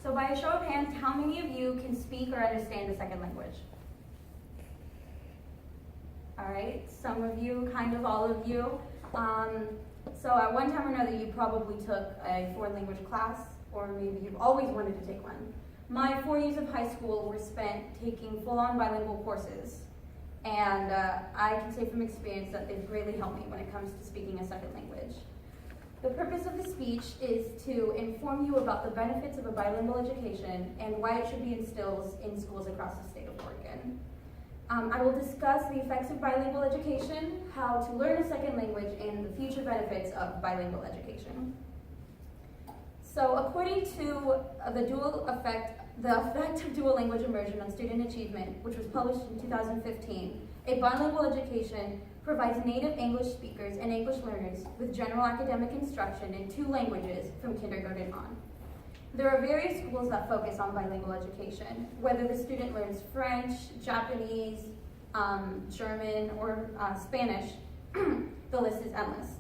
So by a show of hands, how many of you can speak or understand a second language? All right, some of you, kind of all of you. So at one time or another, you probably took a foreign language class, or maybe you've always wanted to take one. My 4 years of high school were spent taking full-on bilingual courses, and I can say from experience that they've greatly helped me when it comes to speaking a second language. The purpose of the speech is to inform you about the benefits of a bilingual education and why it should be instilled in schools across the state of Oregon. I will discuss the effects of bilingual education, how to learn a second language, and the future benefits of bilingual education. So according to the effect of dual language immersion on student achievement, which was published in 2015, a bilingual education provides native English speakers and English learners with general academic instruction in 2 languages from kindergarten on. There are various schools that focus on bilingual education, whether the student learns French, Japanese, German, or Spanish. The list is endless.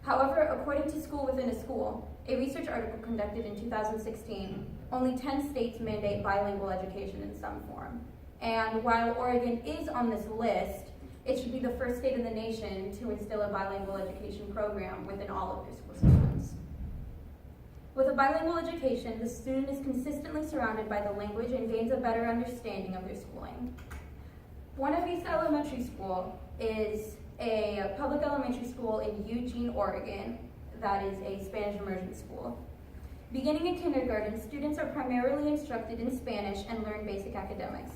However, according to School Within a School, a research article conducted in 2016, only 10 states mandate bilingual education in some form. And while Oregon is on this list, it should be the first state in the nation to instill a bilingual education program within all of their school systems. With a bilingual education, the student is consistently surrounded by the language and gains a better understanding of their schooling. Buena Vista Elementary School is a public elementary school in Eugene, Oregon, that is a Spanish immersion school. Beginning in kindergarten, students are primarily instructed in Spanish and learn basic academics.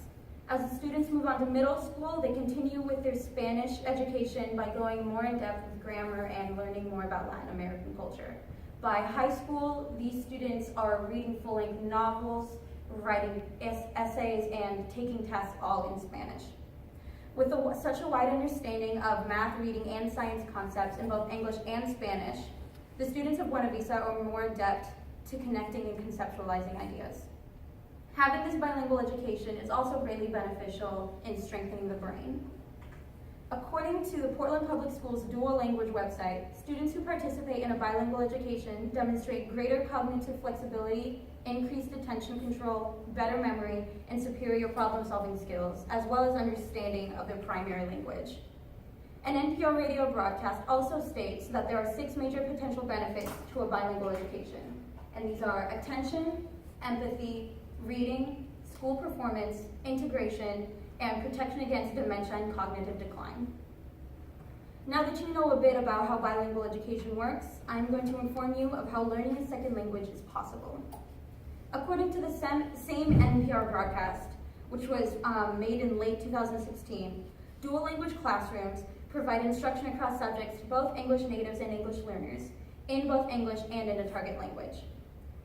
As the students move on to middle school, they continue with their Spanish education by going more in depth with grammar and learning more about Latin American culture. By high school, these students are reading full-length novels, writing essays, and taking tests all in Spanish. With such a wide understanding of math, reading, and science concepts in both English and Spanish, the students of Buena Vista are more adept to connecting and conceptualizing ideas. Having this bilingual education is also greatly beneficial in strengthening the brain. According to the Portland Public Schools dual language website, students who participate in a bilingual education demonstrate greater cognitive flexibility, increased attention control, better memory, and superior problem-solving skills, as well as understanding of their primary language. An NPR radio broadcast also states that there are 6 major potential benefits to a bilingual education, and these are attention, empathy, reading, school performance, integration, and protection against dementia and cognitive decline. Now that you know a bit about how bilingual education works, I'm going to inform you of how learning a second language is possible. According to the same NPR broadcast, which was made in late 2016, dual language classrooms provide instruction across subjects to both English natives and English learners, in both English and in a target language.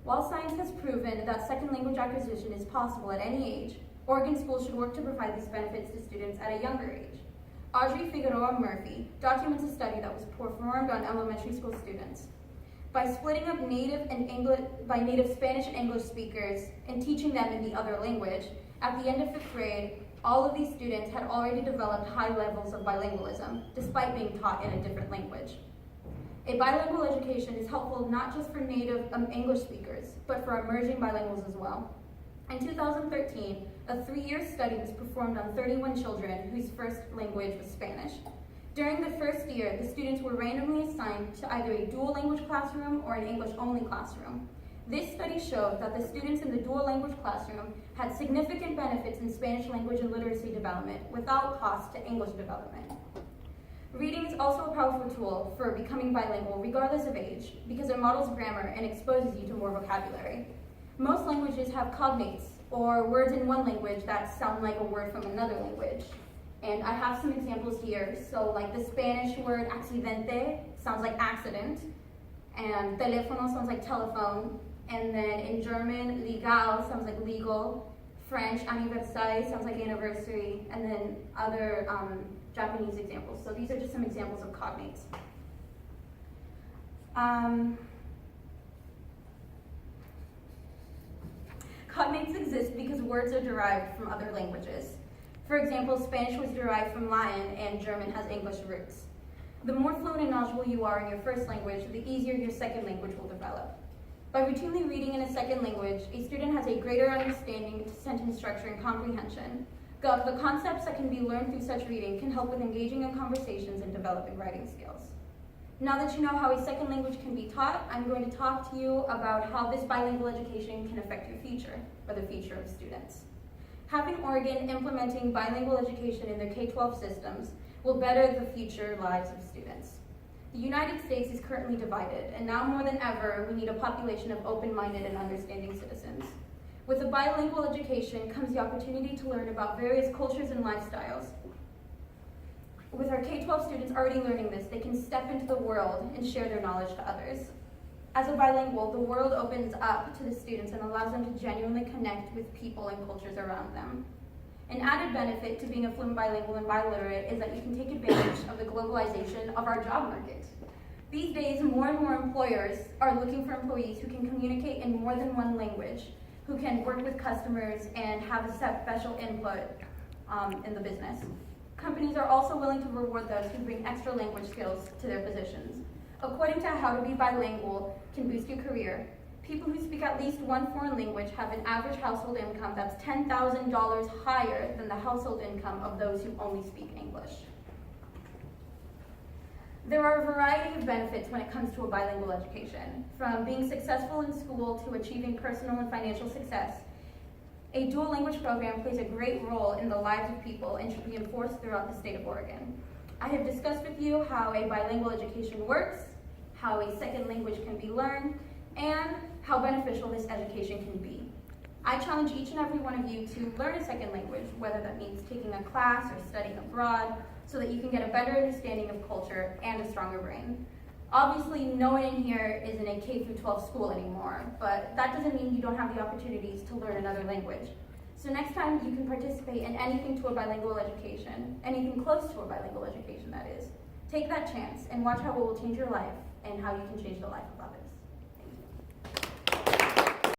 While science has proven that second language acquisition is possible at any age, Oregon schools should work to provide these benefits to students at a younger age. Audrey Figueroa Murphy documents a study that was performed on elementary school students. By splitting up native Spanish and English speakers and teaching them in the other language, at the end of 5th grade, all of these students had already developed high levels of bilingualism, despite being taught in a different language. A bilingual education is helpful not just for native English speakers, but for emerging bilinguals as well. In 2013, a 3-year study was performed on 31 children whose first language was Spanish. During the first year, the students were randomly assigned to either a dual language classroom or an English-only classroom. This study showed that the students in the dual language classroom had significant benefits in Spanish language and literacy development without cost to English development. Reading is also a powerful tool for becoming bilingual regardless of age because it models grammar and exposes you to more vocabulary. Most languages have cognates, or words in one language that sound like a word from another language. And I have some examples here. So like the Spanish word accidente sounds like accident, and teléfono sounds like telephone, and then in German, legal sounds like legal, French, anniversaire sounds like anniversary, and then other Japanese examples. So these are just some examples of cognates. Cognates exist because words are derived from other languages. For example, Spanish was derived from Latin and German has English roots. The more fluent and knowledgeable you are in your first language, the easier your second language will develop. By routinely reading in a second language, a student has a greater understanding to sentence structure and comprehension. The concepts that can be learned through such reading can help with engaging in conversations and developing writing skills. Now that you know how a second language can be taught, I'm going to talk to you about how this bilingual education can affect your future, or the future of students. Having Oregon implementing bilingual education in their K-12 systems will better the future lives of students. The United States is currently divided, and now more than ever, we need a population of open-minded and understanding citizens. With a bilingual education comes the opportunity to learn about various cultures and lifestyles. With our K-12 students already learning this, they can step into the world and share their knowledge to others. As a bilingual, the world opens up to the students and allows them to genuinely connect with people and cultures around them. An added benefit to being a fluent bilingual and biliterate is that you can take advantage of the globalization of our job market. These days, more and more employers are looking for employees who can communicate in more than one language, who can work with customers and have a special input in the business. Companies are also willing to reward those who bring extra language skills to their positions. According to How to Be Bilingual Can Boost Your Career, people who speak at least one foreign language have an average household income that's $10,000 higher than the household income of those who only speak English. There are a variety of benefits when it comes to a bilingual education, from being successful in school to achieving personal and financial success. A dual language program plays a great role in the lives of people and should be enforced throughout the state of Oregon. I have discussed with you how a bilingual education works, how a second language can be learned, and how beneficial this education can be. I challenge each and every one of you to learn a second language, whether that means taking a class or studying abroad, so that you can get a better understanding of culture and a stronger brain. Obviously, no one in here is in a K-12 school anymore, but that doesn't mean you don't have the opportunities to learn another language. So next time you can participate in anything to a bilingual education, anything close to a bilingual education that is, take that chance and watch how it will change your life and how you can change the life of others.